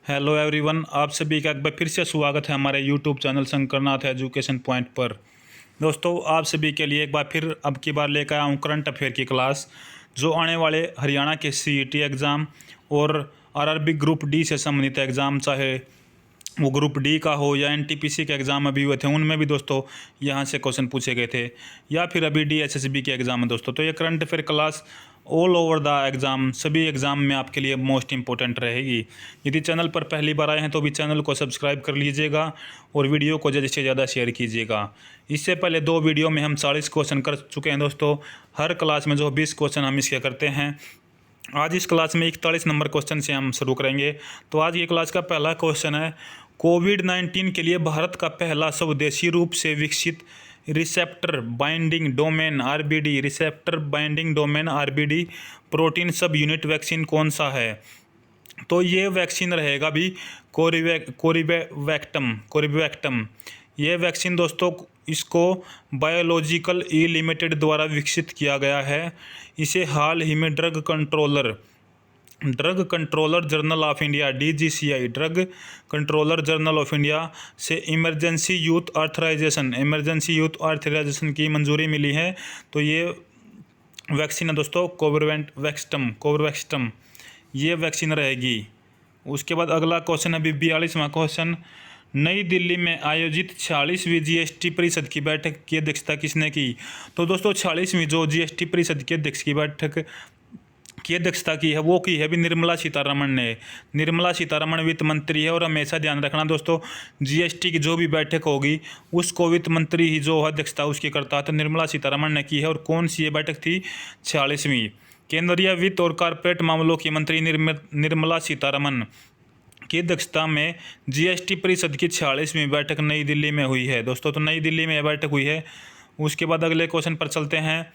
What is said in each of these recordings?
Hello everyone, आप सभी का एक बार फिर से स्वागत है हमारे YouTube channel Shankarnath education point पर। दोस्तों, आप सभी के लिए एक बार फिर अब की बार लेकर आया हूँ करंट अफेयर की क्लास, जो आने वाले हरियाणा के सीईटी एग्ज़ाम और आरआरबी ग्रुप डी से संबंधित एग्ज़ाम, चाहे वो ग्रुप डी का हो या एनटीपीसी के एग्ज़ाम अभी हुए थे, उनमें भी दोस्तों यहाँ से क्वेश्चन पूछे गए थे, या फिर अभी डीएसएसबी के एग्ज़ाम है दोस्तों। तो ये current affair class all over the exam, सभी एग्ज़ाम में आपके लिए मोस्ट इंपॉर्टेंट रहेगी। यदि चैनल पर पहली बार आए हैं तो भी चैनल को सब्सक्राइब कर लीजिएगा और वीडियो को ज़्यादा से ज़्यादा शेयर कीजिएगा। इससे पहले 2 वीडियो में हम 40 क्वेश्चन कर चुके हैं दोस्तों। हर क्लास में जो 20 क्वेश्चन हम इसके करते हैं। आज इस क्लास में 41 नंबर क्वेश्चन से हम शुरू करेंगे। तो आज की क्लास का पहला क्वेश्चन है, कोविड-19 के लिए भारत का पहला स्वदेशी रूप से विकसित receptor binding domain RBD protein सब यूनिट वैक्सीन कौन सा है? तो ये वैक्सीन रहेगा भी कोरिबेवैक्टम। ये वैक्सीन दोस्तों, इसको बायोलॉजिकल ई लिमिटेड द्वारा विकसित किया गया है। इसे हाल ही में drug controller journal of India DGCI drug controller journal of India से इमरजेंसी यूथ ऑथराइजेशन की मंजूरी मिली है। तो ये वैक्सीन है दोस्तों कोवरवैक्सटम, ये वैक्सीन रहेगी। उसके बाद अगला क्वेश्चन है 42वां क्वेश्चन, नई दिल्ली में आयोजित 46वीं जीएसटी परिषद की बैठक की अध्यक्षता किसने की? तो दोस्तों 46वीं जो जीएसटी परिषद की अध्यक्ष की बैठक की अध्यक्षता की है वो की है भी निर्मला सीतारमण ने। निर्मला सीतारमण वित्त मंत्री है और हमेशा ध्यान रखना दोस्तों, जीएसटी की जो भी बैठक होगी उसको वित्त मंत्री ही जो अध्यक्षता उसकी करता है। तो निर्मला सीतारमण ने की है। और कौन सी ये बैठक थी? 46वीं। केंद्रीय वित्त और कॉरपोरेट मामलों की मंत्री निर्मला सीतारमण की अध्यक्षता में जीएसटी परिषद की 46वीं बैठक नई दिल्ली में हुई है दोस्तों। तो नई दिल्ली में यह बैठक हुई है। उसके बाद अगले क्वेश्चन पर चलते हैं।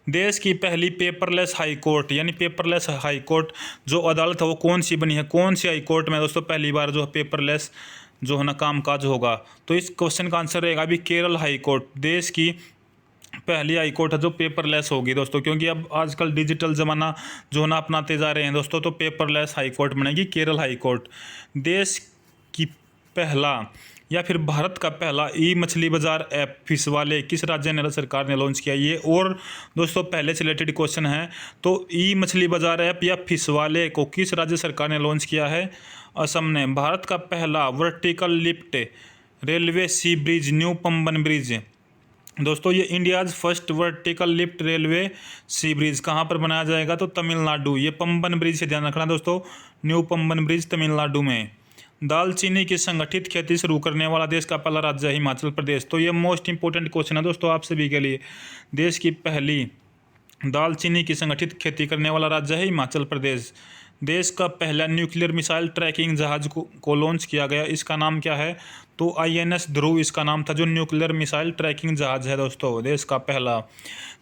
देश की पहली पेपरलेस हाई कोर्ट, यानी पेपरलेस हाई कोर्ट जो अदालत है वो कौन सी बनी है? कौन सी हाई कोर्ट में दोस्तों पहली बार जो पेपरलेस जो है ना कामकाज होगा? तो इस क्वेश्चन का आंसर रहेगा अभी केरल हाई कोर्ट। देश की पहली हाई कोर्ट है जो पेपरलेस होगी दोस्तों, क्योंकि अब आजकल डिजिटल ज़माना जो है ना अपनाते जा रहे हैं दोस्तों। तो पेपरलेस हाई कोर्ट बनेगी केरल हाई कोर्ट। देश की पहला या फिर भारत का पहला ई मछली बाज़ार ऐप फिशवाले किस राज्य सरकार ने लॉन्च किया? ये और दोस्तों पहले से रिलेटेड क्वेश्चन है। तो ई मछली बाज़ार ऐप या फिशवाले को किस राज्य सरकार ने लॉन्च किया है? असम ने। भारत का पहला vertical lift railway sea bridge new Pamban bridge, दोस्तों ये India's first vertical lift railway sea bridge कहाँ पर बनाया जाएगा? तो तमिलनाडु। ये पंबन ब्रिज से ध्यान रखना दोस्तों, न्यू पंबन ब्रिज तमिलनाडु में। दालचीनी की संगठित खेती शुरू करने वाला देश का पहला राज्य है हिमाचल प्रदेश। तो ये मोस्ट इंपॉर्टेंट क्वेश्चन है दोस्तों आप सभी के लिए। देश की पहली दालचीनी की संगठित खेती करने वाला राज्य है हिमाचल प्रदेश। देश का पहला न्यूक्लियर मिसाइल ट्रैकिंग जहाज को लॉन्च किया गया, इसका नाम क्या है? तो INS ध्रुव इसका नाम था, जो न्यूक्लियर मिसाइल ट्रैकिंग जहाज है दोस्तों देश का पहला।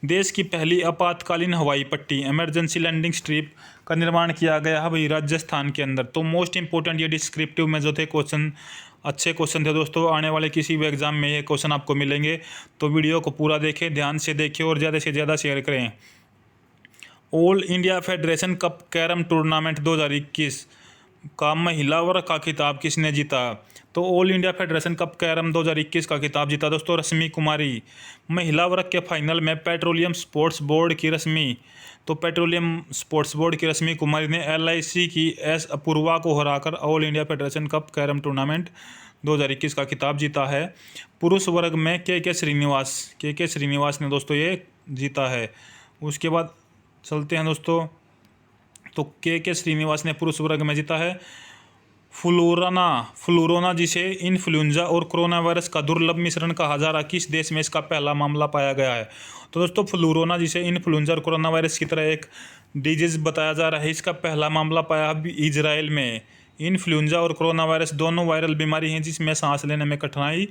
देश की पहली आपातकालीन हवाई पट्टी इमरजेंसी लैंडिंग स्ट्रिप का निर्माण किया गया है भाई राजस्थान के अंदर। तो मोस्ट इंपॉर्टेंट ये डिस्क्रिप्टिव में जो थे क्वेश्चन, अच्छे क्वेश्चन थे दोस्तों। आने वाले किसी भी एग्जाम में ये क्वेश्चन आपको मिलेंगे। तो वीडियो को पूरा देखें, ध्यान से देखिए और ज़्यादा से ज़्यादा शेयर करें। All India federation cup carrom tournament 2021 का महिला वर्ग का खिताब किसने जीता? तो all India federation cup carrom 2021 का खिताब जीता दोस्तों रश्मि कुमारी। महिला वर्ग के फाइनल में पेट्रोलियम स्पोर्ट्स बोर्ड की रश्मि कुमारी ने LIC की S अपूर्वा को हराकर all India federation cup carrom tournament 2021 का खिताब जीता है। पुरुष वर्ग में के श्रीनिवास ने दोस्तों ये जीता है। उसके बाद चलते हैं दोस्तों, तो के श्रीनिवास ने पुरुष वर्ग में जीता है। फ्लूरोना जिसे इन्फ्लुएंजा और कोरोना वायरस का दुर्लभ मिश्रण कहा जा रहा, किस देश में इसका पहला मामला पाया गया है? तो दोस्तों फ्लूरोना जिसे इन्फ्लुएंजा और कोरोना वायरस की तरह एक डिजीज बताया जा रहा है, इसका पहला मामला पाया अभी इजराइल में। इन्फ्लुएंजा और कोरोना वायरस दोनों वायरल बीमारी हैं जिसमें सांस लेने में कठिनाई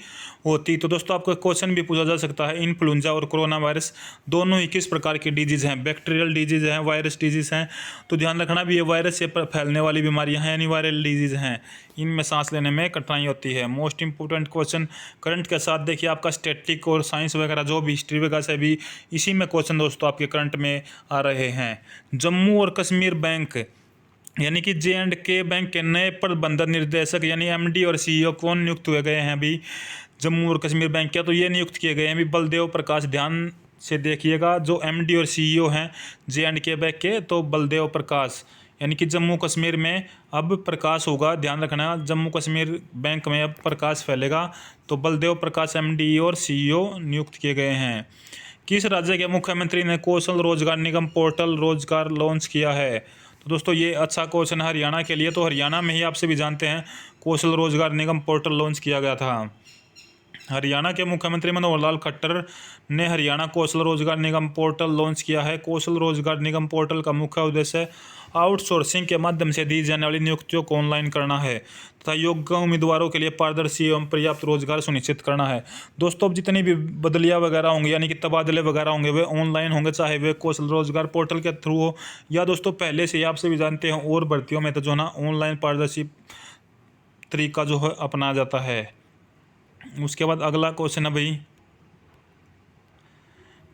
होती। तो दोस्तों आपको क्वेश्चन भी पूछा जा सकता है, इन्फ्लुएंजा और कोरोना वायरस दोनों ही किस प्रकार की डिजीज़ हैं? बैक्टीरियल डिजीज़ हैं, वायरस डिजीज़ हैं। तो ध्यान रखना भी ये वायरस से फैलने वाली बीमारियां हैं, यानी वायरल डिजीज़ हैं, इनमें सांस लेने में कठिनाई होती है। मोस्ट इंपॉर्टेंट क्वेश्चन करंट के साथ देखिए, आपका स्टैटिक और साइंस वगैरह जो भी हिस्ट्री वगैरह से भी इसी में क्वेश्चन दोस्तों आपके करंट में आ रहे हैं। जम्मू और कश्मीर बैंक यानी कि J&K बैंक के नए प्रबंधन निर्देशक यानी MD और CEO कौन नियुक्त हुए गए हैं अभी जम्मू और कश्मीर बैंक के? तो ये नियुक्त किए गए हैं अभी बलदेव प्रकाश। ध्यान से देखिएगा, जो MD और CEO हैं J&K बैंक के, तो बलदेव प्रकाश। यानी कि जम्मू कश्मीर में अब प्रकाश होगा, ध्यान रखना, जम्मू कश्मीर बैंक में अब प्रकाश फैलेगा। तो बलदेव प्रकाश MD और CEO नियुक्त किए गए हैं। किस राज्य के मुख्यमंत्री ने कौशल रोजगार निगम पोर्टल रोजगार लॉन्च किया है? तो दोस्तों ये अच्छा क्वेश्चन है हरियाणा के लिए। तो हरियाणा में ही आप सभी जानते हैं कौशल रोजगार निगम पोर्टल लॉन्च किया गया था। हरियाणा के मुख्यमंत्री मनोहर लाल खट्टर ने हरियाणा कौशल रोजगार निगम पोर्टल लॉन्च किया है। कौशल रोजगार निगम पोर्टल का मुख्य उद्देश्य आउटसोर्सिंग के माध्यम से दी जाने वाली नियुक्तियों को ऑनलाइन करना है तथा योग्य उम्मीदवारों के लिए पारदर्शी एवं पर्याप्त रोजगार सुनिश्चित करना है। दोस्तों अब जितनी भी बदलियाँ वगैरह होंगे यानी कि तबादले वगैरह होंगे वे ऑनलाइन होंगे, चाहे वे कौशल रोजगार पोर्टल के थ्रू हो या दोस्तों पहले से ही आप सभी जानते हैं और भर्तियों में तो जो है ना ऑनलाइन पारदर्शी तरीका जो है अपनाया जाता है। उसके बाद अगला क्वेश्चन है भाई,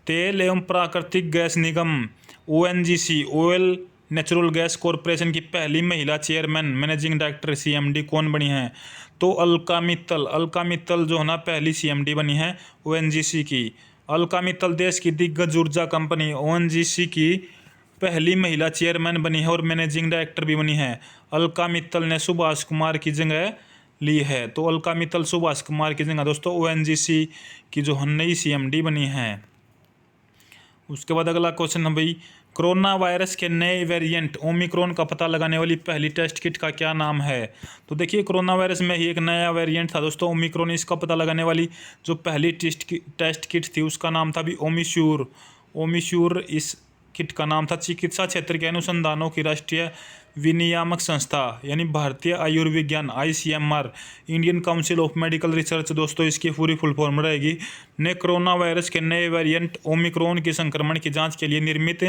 तेल एवं प्राकृतिक गैस निगम ONGC oil natural gas corporation की पहली महिला चेयरमैन मैनेजिंग डायरेक्टर CMD कौन बनी है? तो अलका मित्तल जो है ना पहली CMD बनी है ONGC की। अलका मित्तल देश की दिग्गज ऊर्जा कंपनी ONGC की पहली महिला चेयरमैन बनी है और मैनेजिंग डायरेक्टर भी बनी है। अलका मित्तल ने सुभाष कुमार की जगह ली है। तो अलका मित्तल सुभाष कुमार की जगह दोस्तों ONGC की जो नई CMD बनी है। उसके बाद अगला क्वेश्चन है भाई, कोरोना वायरस के नए वेरिएंट ओमिक्रॉन का पता लगाने वाली पहली टेस्ट किट का क्या नाम है? तो देखिए कोरोना वायरस में ही एक नया वेरिएंट था दोस्तों ओमिक्रॉन, इसका पता लगाने वाली जो पहली टेस्ट किट थी उसका नाम था भी ओमिश्योर। इस किट का नाम था चिकित्सा क्षेत्र के अनुसंधानों की राष्ट्रीय विनियामक संस्था यानी Bharatiya Ayurvigyan ICMR Indian council of medical research दोस्तों इसकी पूरी फुल फॉर्म रहेगी, ने कोरोना वायरस के नए वेरिएंट ओमिक्रॉन के संक्रमण की जांच के लिए निर्मित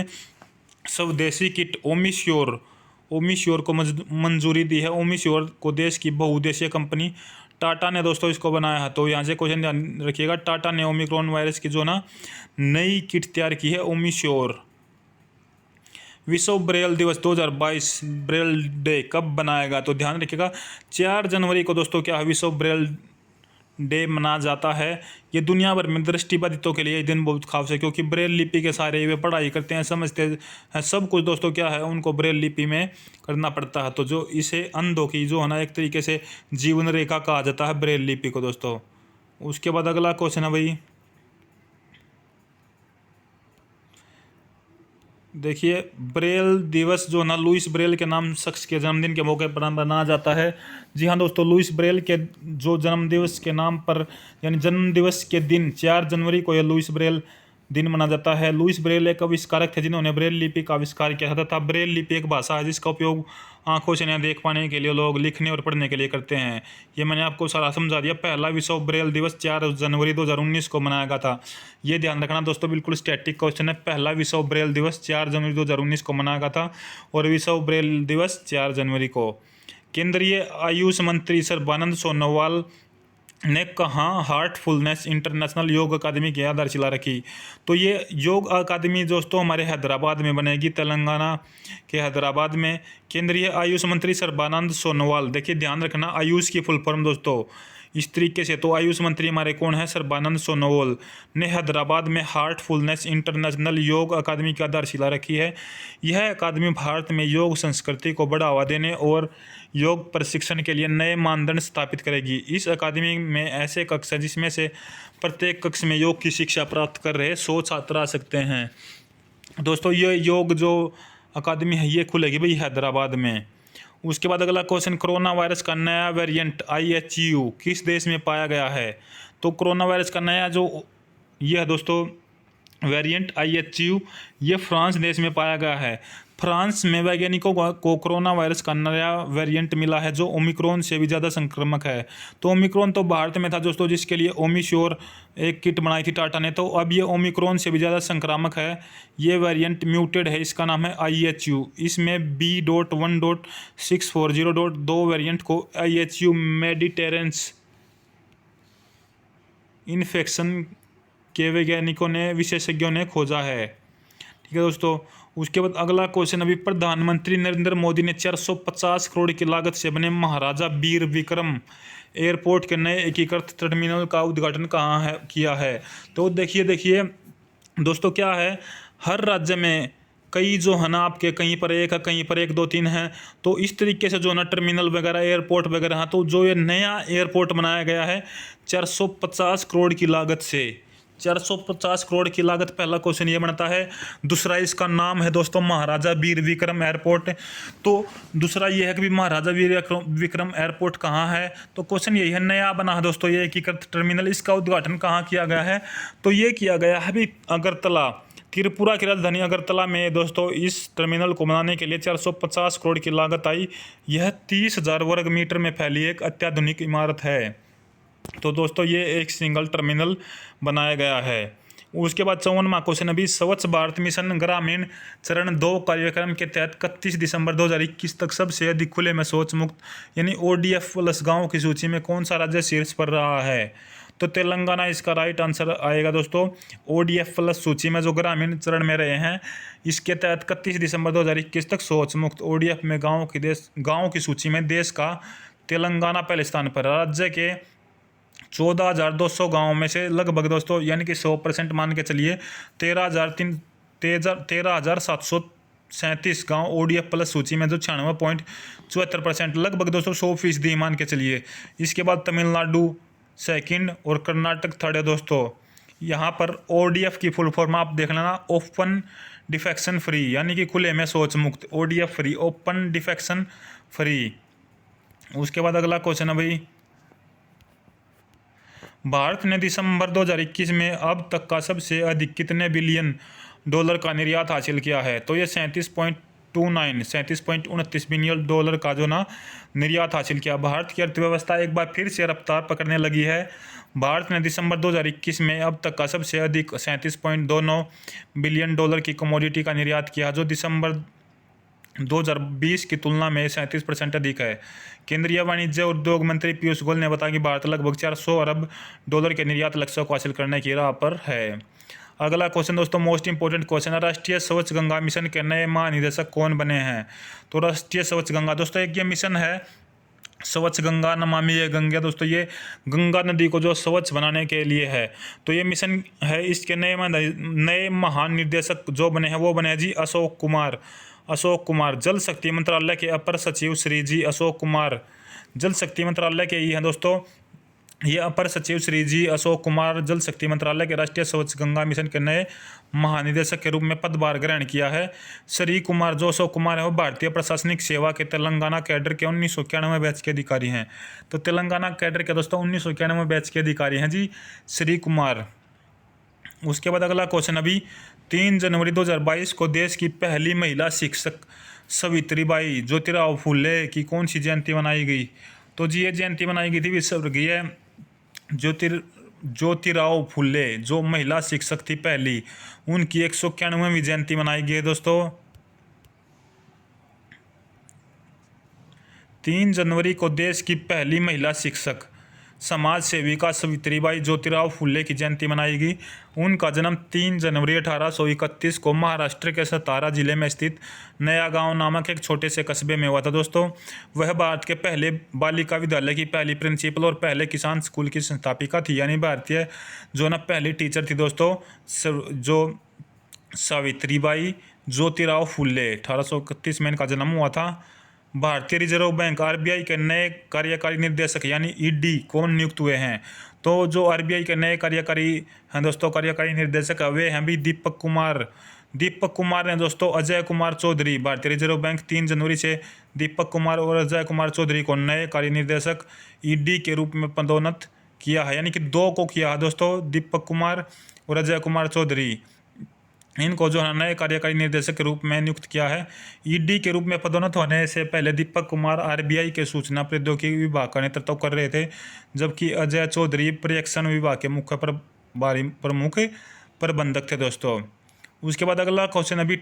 स्वदेशी किट ओमिश्योर को मंजूरी दी है। ओमिश्योर को देश की बहुउद्देशीय कंपनी टाटा ने दोस्तों इसको बनाया है। तो यहाँ से क्वेश्चन ध्यान रखिएगा, टाटा ने ओमिक्रॉन वायरस की जो ना नई किट तैयार की है ओमिश्योर। विश्व ब्रेल दिवस 2022 ब्रेल डे कब बनाएगा? तो ध्यान रखिएगा 4 जनवरी को दोस्तों क्या विश्व ब्रेल डे मनाया जाता है। ये दुनिया भर में दृष्टिबाधितों के लिए ये दिन बहुत खास है क्योंकि ब्रेल लिपि के सारे वे पढ़ाई करते हैं, समझते हैं, सब कुछ दोस्तों क्या है उनको ब्रेल लिपि में करना पड़ता है। तो जो इसे अंधों की जो है ना एक तरीके से जीवन रेखा कहा जाता है ब्रेल लिपि को दोस्तों। उसके बाद अगला क्वेश्चन है भाई, देखिए ब्रेल दिवस जो ना लुइस ब्रेल के नाम शख्स के जन्मदिन के मौके पर मनाया जाता है। जी हाँ दोस्तों, लुइस ब्रेल के जो जन्मदिवस के नाम पर यानी जन्मदिवस के दिन 4 जनवरी को यह लुइस ब्रेल दिन मनाया जाता है। लुइस ब्रेल एक आविष्कारक थे जिन्होंने ब्रेल लिपि का आविष्कार किया था। ब्रेल लिपि एक भाषा है जिसका उपयोग आंखों से न देख पाने के लिए लोग लिखने और पढ़ने के लिए करते हैं। ये मैंने आपको सारा समझा दिया। पहला विश्व ब्रेल दिवस 4 जनवरी 2019 को मनाया गया था। ये ध्यान रखना दोस्तों, बिल्कुल स्टैटिक क्वेश्चन है। पहला विश्व ब्रेल दिवस 4 जनवरी 2019 को मनाया गया था और विश्व ब्रेल दिवस 4 जनवरी को। केंद्रीय आयुष मंत्री सर्बानंद सोनोवाल ने कहाँ हार्टफुलनेस इंटरनेशनल योग अकादमी की आधारशिला रखी? तो ये योग अकादमी दोस्तों हमारे हैदराबाद में बनेगी, तेलंगाना के हैदराबाद में। केंद्रीय आयुष मंत्री सर्बानंद सोनोवाल, देखिए ध्यान रखना आयुष की फुल फॉर्म दोस्तों इस तरीके से। तो आयुष मंत्री हमारे कौन है? सर्बानंद सोनोवाल ने हैदराबाद में हार्टफुलनेस इंटरनेशनल योग अकादमी की आधारशिला रखी है। यह अकादमी भारत में योग संस्कृति को बढ़ावा देने और योग प्रशिक्षण के लिए नए मानदंड स्थापित करेगी। इस अकादमी में ऐसे कक्ष हैं जिसमें से प्रत्येक कक्ष में योग की शिक्षा प्राप्त कर रहे 100 छात्र आ सकते हैं। दोस्तों ये योग जो अकादमी है ये खुलेगी भाई हैदराबाद में। उसके बाद अगला क्वेश्चन, कोरोना वायरस का नया वेरिएंट IHU किस देश में पाया गया है? तो कोरोना वायरस का नया जो ये है दोस्तों वेरिएंट IHU ये फ्रांस देश में पाया गया है। फ्रांस में वैज्ञानिकों को कोरोना वायरस का नया वेरिएंट मिला है जो ओमिक्रॉन से भी ज़्यादा संक्रामक है। तो ओमिक्रॉन तो भारत में था दोस्तों जिसके लिए ओमिश्योर एक किट बनाई थी टाटा ने, तो अब ये ओमिक्रॉन से भी ज़्यादा संक्रामक है। ये वेरिएंट म्यूटेड है, इसका नाम है IHU। इसमें B.1.640.2 वेरिएंट को IHU मेडिटेरेंस इन्फेक्शन के वैज्ञानिकों ने विशेषज्ञों ने खोजा है। ठीक है दोस्तों। उसके बाद अगला क्वेश्चन अभी, प्रधानमंत्री नरेंद्र मोदी ने 450 करोड़ की लागत से बने महाराजा वीर विक्रम एयरपोर्ट के नए एकीकृत टर्मिनल का उद्घाटन कहाँ है किया है। तो देखिए देखिए दोस्तों, क्या है, हर राज्य में कई जो है ना आपके, कहीं पर एक है, कहीं पर एक दो तीन है, तो इस तरीके से जो है ना टर्मिनल वगैरह एयरपोर्ट वगैरह, तो जो ये नया एयरपोर्ट बनाया गया है 450 करोड़ की लागत से, 450 करोड़ की लागत, पहला क्वेश्चन ये बनता है। दूसरा इसका नाम है दोस्तों महाराजा वीर विक्रम एयरपोर्ट। तो दूसरा ये है कि भी महाराजा वीर विक्रम एयरपोर्ट कहाँ है, तो क्वेश्चन यही है, नया बना है दोस्तों ये एकीकृत टर्मिनल। इसका उद्घाटन कहाँ किया गया है, तो ये किया गया है भी अगरतला, त्रिपुरा की राजधानी अगरतला में दोस्तों। इस टर्मिनल को बनाने के लिए 450 करोड़ की लागत आई। यह 30,000 वर्ग मीटर में फैली एक अत्याधुनिक इमारत है। तो दोस्तों ये एक सिंगल टर्मिनल बनाया गया है। उसके बाद 54वां क्वेश्चन अभी, स्वच्छ भारत मिशन ग्रामीण चरण 2 कार्यक्रम के तहत 31 दिसंबर 2021 तक सबसे अधिक खुले में शौच मुक्त यानी ODF प्लस गाँव की सूची में कौन सा राज्य शीर्ष पर रहा है, तो तेलंगाना इसका राइट आंसर आएगा दोस्तों। ODF प्लस सूची में जो ग्रामीण चरण में रहे हैं, इसके तहत 31 दिसंबर 2021 तक शौच मुक्त ODF में गाँव की सूची में देश का तेलंगाना पहले स्थान पर। राज्य के 14,200 गाँव में से लगभग दोस्तों यानी कि 100% मान के चलिए 13,737 गाँव ODF प्लस सूची में, जो 96.74% लगभग दोस्तों 100% मान के चलिए। इसके बाद तमिलनाडु सेकंड और कर्नाटक थर्ड है दोस्तों। यहाँ पर ODF की फुल फॉर्म आप देख लेना, ओपन डिफेक्शन फ्री, यानी कि खुले में शौच मुक्त, ODF free, open defection free. उसके बाद अगला क्वेश्चन है भाई, भारत ने दिसंबर 2021 में अब तक का सबसे अधिक कितने बिलियन डॉलर का निर्यात हासिल किया है, तो ये 37.29 बिलियन डॉलर का जो ना निर्यात हासिल किया। भारत की अर्थव्यवस्था एक बार फिर से रफ्तार पकड़ने लगी है। भारत ने दिसंबर 2021 में अब तक का सबसे अधिक 37.29 बिलियन डॉलर की कमोडिटी का निर्यात किया, जो दिसंबर 2020 की तुलना में 37% अधिक है। केंद्रीय वाणिज्य और उद्योग मंत्री पीयूष गोयल ने बताया कि भारत लगभग 400 अरब डॉलर के निर्यात लक्ष्य को हासिल करने की राह पर है। अगला क्वेश्चन दोस्तों मोस्ट इंपोर्टेंट क्वेश्चन है, राष्ट्रीय स्वच्छ गंगा मिशन के नए महानिदेशक कौन बने हैं, तो राष्ट्रीय स्वच्छ गंगा दोस्तों एक ये मिशन है स्वच्छ गंगा नमामि गंगे दोस्तों, ये गंगा नदी को जो स्वच्छ बनाने के लिए है, तो ये मिशन है। इसके नए महानिदेशक जो बने हैं वो बने हैं जी अशोक कुमार। जल शक्ति मंत्रालय के अपर सचिव श्री जी अशोक कुमार, जल शक्ति मंत्रालय के ही हैं दोस्तों ये अपर सचिव श्री जी अशोक कुमार, जल शक्ति मंत्रालय के राष्ट्रीय स्वच्छ गंगा मिशन के नए महानिदेशक के रूप में पदभार ग्रहण किया है। श्री कुमार जो अशोक कुमार है वो भारतीय प्रशासनिक सेवा के तेलंगाना कैडर के 1991 बैच के अधिकारी हैं। तो तेलंगाना कैडर के दोस्तों 1991 बैच के अधिकारी हैं जी श्री कुमार। उसके बाद अगला क्वेश्चन अभी, 3 जनवरी 2022 को देश की पहली महिला शिक्षक सावित्रीबाई ज्योतिराव फुले की कौन सी जयंती मनाई गई, तो जी ये जयंती मनाई गई थी विश्ववर्गीय ज्योतिराव फुले जो महिला शिक्षक थी पहली, उनकी 191वीं जयंती मनाई गई है दोस्तों। 3 जनवरी को देश की पहली महिला शिक्षक समाज सेविका सावित्रीबाई ज्योतिराव फुले की जयंती मनाएगी। उनका जन्म 3 जनवरी 1831 को महाराष्ट्र के सतारा जिले में स्थित नया गांव नामक एक छोटे से कस्बे में हुआ था दोस्तों। वह भारत के पहले बालिका विद्यालय की पहली प्रिंसिपल और पहले किसान स्कूल की संस्थापिका थी, यानी भारतीय जो ना पहली टीचर थी दोस्तों, जो सावित्रीबाई ज्योतिराव फुले। 1831 में इनका जन्म हुआ था। भारतीय रिजर्व बैंक RBI के नए कार्यकारी निर्देशक यानी ED कौन नियुक्त हुए हैं, तो जो RBI के नए कार्यकारी हैं दोस्तों, कार्यकारी निर्देशक वे हैं भी दीपक कुमार ने दोस्तों अजय कुमार चौधरी। भारतीय रिजर्व बैंक 3 जनवरी से दीपक कुमार और अजय कुमार चौधरी को नए कार्य निर्देशक ED के रूप में पदोन्नत किया है, यानी कि 2 को किया है दोस्तों, दीपक कुमार और अजय कुमार चौधरी। इनको जो है नए कार्यकारी निर्देशक के रूप में नियुक्त किया है। ED के रूप में पदोन्नत होने से पहले दीपक कुमार RBI के सूचना प्रौद्योगिकी विभाग का नेतृत्व कर रहे थे, जबकि अजय चौधरी पर्यवेक्षण विभाग के मुख्य प्रमुख प्रबंधक थे दोस्तों। उसके बाद अगला क्वेश्चन अभी,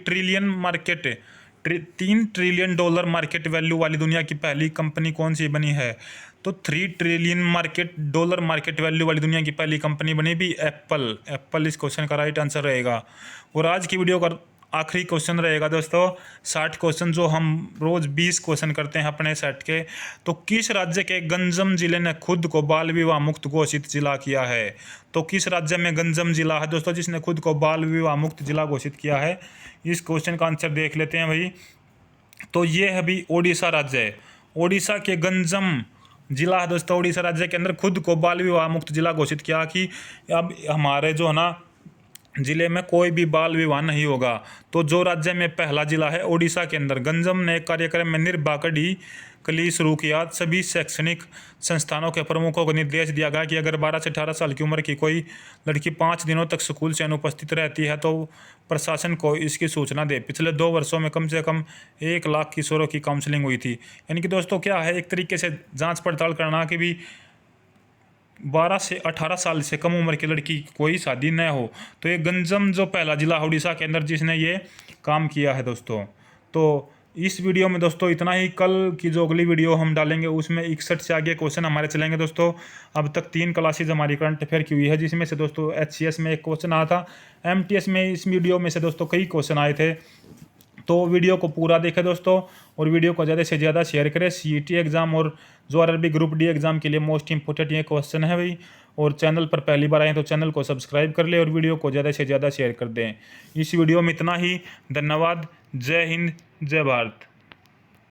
3 ट्रिलियन डॉलर मार्केट वैल्यू वाली दुनिया की पहली कंपनी कौन सी बनी है, तो 3 ट्रिलियन डॉलर मार्केट वैल्यू वाली दुनिया की पहली कंपनी बनी भी एप्पल। इस क्वेश्चन का राइट आंसर रहेगा। और आज की वीडियो का आखिरी क्वेश्चन रहेगा दोस्तों 60 क्वेश्चन, जो हम रोज़ 20 क्वेश्चन करते हैं अपने सेट के। तो किस राज्य के गंजम जिले ने खुद को बाल विवाह मुक्त घोषित जिला किया है? तो किस राज्य में गंजम जिला है दोस्तों जिसने खुद को बाल विवाह मुक्त जिला घोषित किया है? इस क्वेश्चन का आंसर देख लेते हैं भाई। तो ये है भी ओडिशा राज्य है। ओडिशा के गंजम जिला है दोस्तों, ओडिशा राज्य के अंदर खुद को बाल विवाह मुक्त जिला घोषित किया कि अब हमारे जो है ना जिले में कोई भी बाल विवाह नहीं होगा। तो जो राज्य में पहला जिला है ओडिशा के अंदर, गंजम ने कार्यक्रम में निर्बाकडी के लिए शुरू किया। सभी शैक्षणिक संस्थानों के प्रमुखों को निर्देश दिया गया कि अगर 12 से 18 साल की उम्र की कोई लड़की 5 दिनों तक स्कूल से अनुपस्थित रहती है तो प्रशासन को इसकी सूचना दे। पिछले 2 वर्षों में कम से कम 1 लाख किशोरों की काउंसलिंग हुई थी। यानी कि दोस्तों क्या है, एक तरीके से जाँच पड़ताल करना कि भी 12 से 18 साल से कम उम्र की लड़की की कोई शादी न हो। तो ये गंजम जो पहला जिला उड़ीसा के अंदर जिसने ये काम किया है दोस्तों। तो इस वीडियो में दोस्तों इतना ही। कल की जो अगली वीडियो हम डालेंगे उसमें 61 से आगे क्वेश्चन हमारे चलेंगे दोस्तों। अब तक 3 क्लासेज हमारी करंट अफेयर की हुई है, जिसमें से दोस्तों HCS में एक क्वेश्चन आया था, MTS में इस वीडियो में से दोस्तों कई क्वेश्चन आए थे। तो वीडियो को पूरा देखें दोस्तों, और वीडियो को ज़्यादा से ज़्यादा शेयर करें। CET एग्ज़ाम और जो RRB ग्रुप D एग्ज़ाम के लिए मोस्ट इंपोर्टेंट ये क्वेश्चन है भाई। और चैनल पर पहली बार आए तो चैनल को सब्सक्राइब कर ले और वीडियो को ज़्यादा से ज़्यादा शेयर कर दें। इस वीडियो में इतना ही। धन्यवाद। जय हिंद, जय भारत।